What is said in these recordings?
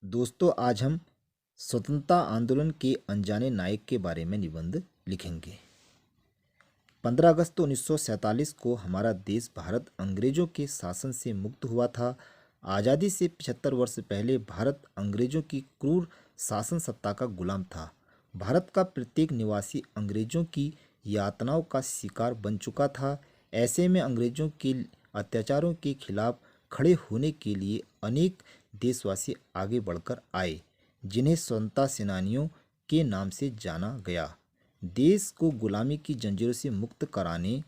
दोस्तों, आज हम स्वतंत्रता आंदोलन के अनजाने नायक के बारे में निबंध लिखेंगे। 15 अगस्त 1947 को हमारा देश भारत अंग्रेजों के शासन से मुक्त हुआ था। आज़ादी से 75 वर्ष पहले भारत अंग्रेजों की क्रूर शासन सत्ता का गुलाम था। भारत का प्रत्येक निवासी अंग्रेजों की यातनाओं का शिकार बन चुका था। ऐसे में अंग्रेजों के अत्याचारों के खिलाफ खड़े होने के लिए अनेक देशवासी आगे बढ़कर आए, जिन्हें स्वतंत्रता सेनानियों के नाम से जाना गया। देश को गुलामी की जंजीरों से मुक्त कराने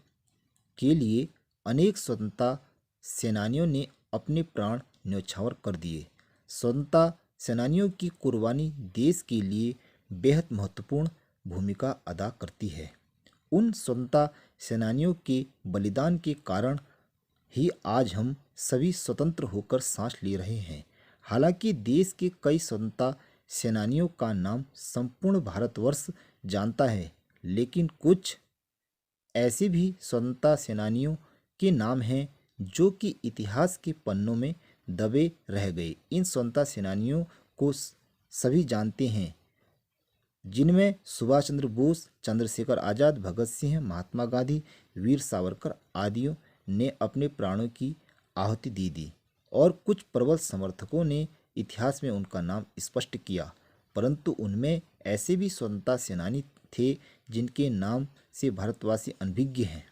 के लिए अनेक स्वतंत्रता सेनानियों ने अपने प्राण न्यौछावर कर दिए। स्वतंत्रता सेनानियों की कुर्बानी देश के लिए बेहद महत्वपूर्ण भूमिका अदा करती है। उन स्वतंत्रता सेनानियों के बलिदान के कारण ही आज हम सभी स्वतंत्र होकर सांस ले रहे हैं। हालांकि देश के कई स्वतंत्रता सेनानियों का नाम संपूर्ण भारतवर्ष जानता है, लेकिन कुछ ऐसे भी स्वतंत्रता सेनानियों के नाम हैं जो कि इतिहास के पन्नों में दबे रह गए। इन स्वतंत्रता सेनानियों को सभी जानते हैं, जिनमें सुभाष चंद्र बोस, चंद्रशेखर आज़ाद, भगत सिंह, महात्मा गांधी, वीर सावरकर आदियों ने अपने प्राणों की आहुति दे दी और कुछ प्रबल समर्थकों ने इतिहास में उनका नाम स्पष्ट किया, परंतु उनमें ऐसे भी स्वतंत्रता सेनानी थे जिनके नाम से भारतवासी अनभिज्ञ हैं।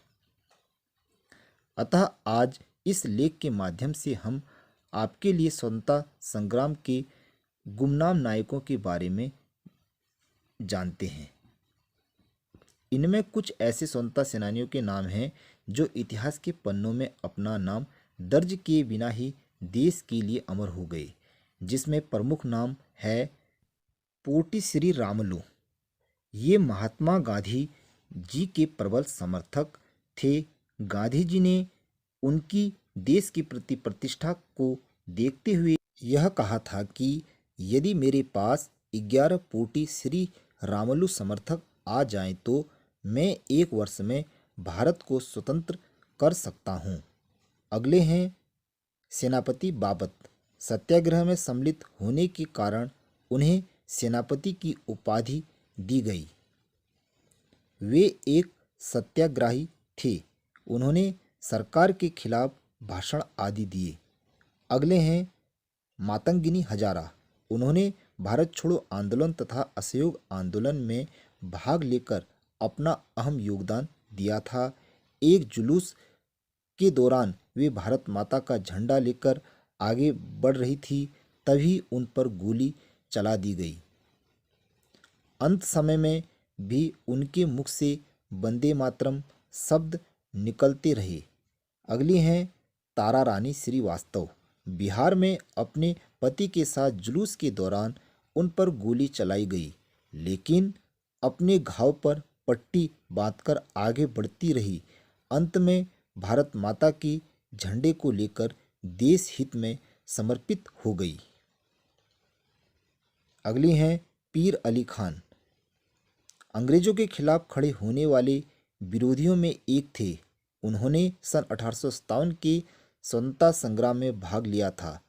अतः आज इस लेख के माध्यम से हम आपके लिए स्वतंत्रता संग्राम के गुमनाम नायकों के बारे में जानते हैं। इनमें कुछ ऐसे स्वतंत्रता सेनानियों के नाम हैं जो इतिहास के पन्नों में अपना नाम दर्ज किए बिना ही देश के लिए अमर हो गए, जिसमें प्रमुख नाम है पोटी श्री रामुलु। ये महात्मा गांधी जी के प्रबल समर्थक थे। गांधी जी ने उनकी देश के प्रति प्रतिष्ठा को देखते हुए यह कहा था कि यदि मेरे पास 11 पोटी श्री रामुलु समर्थक आ जाएं तो मैं एक वर्ष में भारत को स्वतंत्र कर सकता हूँ। अगले हैं सेनापति बाबत। सत्याग्रह में सम्मिलित होने के कारण उन्हें सेनापति की उपाधि दी गई। वे एक सत्याग्रही थे। उन्होंने सरकार के खिलाफ भाषण आदि दिए। अगले हैं मातंगिनी हजारा। उन्होंने भारत छोड़ो आंदोलन तथा असहयोग आंदोलन में भाग लेकर अपना अहम योगदान दिया था। एक जुलूस के दौरान वे भारत माता का झंडा लेकर आगे बढ़ रही थी, तभी उन पर गोली चला दी गई। अंत समय में भी उनके मुख से वंदे मातरम शब्द निकलते रहे। अगली हैं तारा रानी श्रीवास्तव। बिहार में अपने पति के साथ जुलूस के दौरान उन पर गोली चलाई गई, लेकिन अपने घाव पर पट्टी बांधकर आगे बढ़ती रही। अंत में भारत माता की झंडे को लेकर देश हित में समर्पित हो गई। अगली हैं पीर अली खान। अंग्रेजों के खिलाफ खड़े होने वाले विरोधियों में एक थे। उन्होंने सन 1857 के स्वतंत्रता संग्राम में भाग लिया था।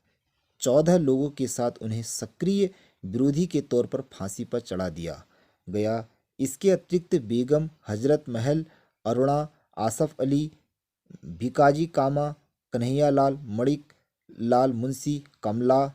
14 लोगों के साथ उन्हें सक्रिय विरोधी के तौर पर फांसी पर चढ़ा दिया गया। इसके अतिरिक्त बेगम हजरत महल, अरुणा, आसफ अली, भिकाजी कामा, कन्हैयालाल, मणिक लाल मुंशी, कमला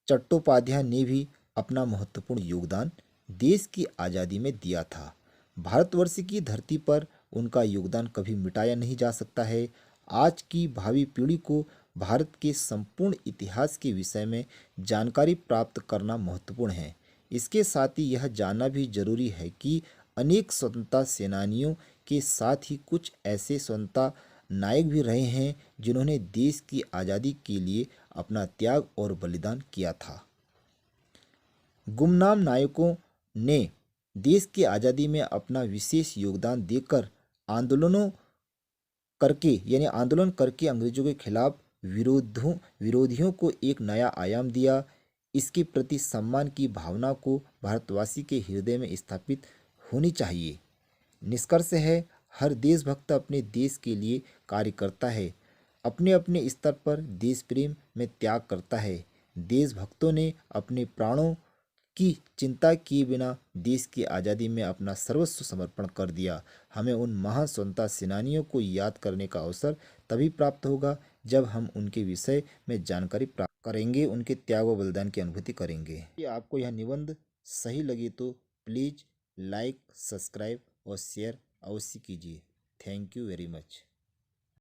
चट्टोपाध्याय ने भी अपना महत्वपूर्ण योगदान देश की आज़ादी में दिया था। भारतवर्ष की धरती पर उनका योगदान कभी मिटाया नहीं जा सकता है। आज की भावी पीढ़ी को भारत के संपूर्ण इतिहास के विषय में जानकारी प्राप्त करना महत्वपूर्ण है। इसके साथ ही यह जानना भी जरूरी है कि अनेक स्वतंत्रता सेनानियों के साथ ही कुछ ऐसे स्वतंत्रता नायक भी रहे हैं जिन्होंने देश की आज़ादी के लिए अपना त्याग और बलिदान किया था। गुमनाम नायकों ने देश की आज़ादी में अपना विशेष योगदान देकर आंदोलन करके अंग्रेजों के खिलाफ विरोधियों को एक नया आयाम दिया। इसके प्रति सम्मान की भावना को भारतवासी के हृदय में स्थापित होनी चाहिए। निष्कर्ष है, हर देशभक्त अपने देश के लिए कार्य करता है, अपने अपने स्तर पर देश प्रेम में त्याग करता है, देशभक्तों ने अपने प्राणों की चिंता किए बिना देश की आज़ादी में अपना सर्वस्व समर्पण कर दिया। हमें उन महान स्वतंत्रता सेनानियों को याद करने का अवसर तभी प्राप्त होगा जब हम उनके विषय में जानकारी प्राप्त करेंगे, उनके त्याग व बलिदान की अनुभूति करेंगे। यदि आपको यह निबंध सही लगे तो प्लीज़ लाइक, सब्सक्राइब और शेयर अवश्य कीजिए। Thank you very much.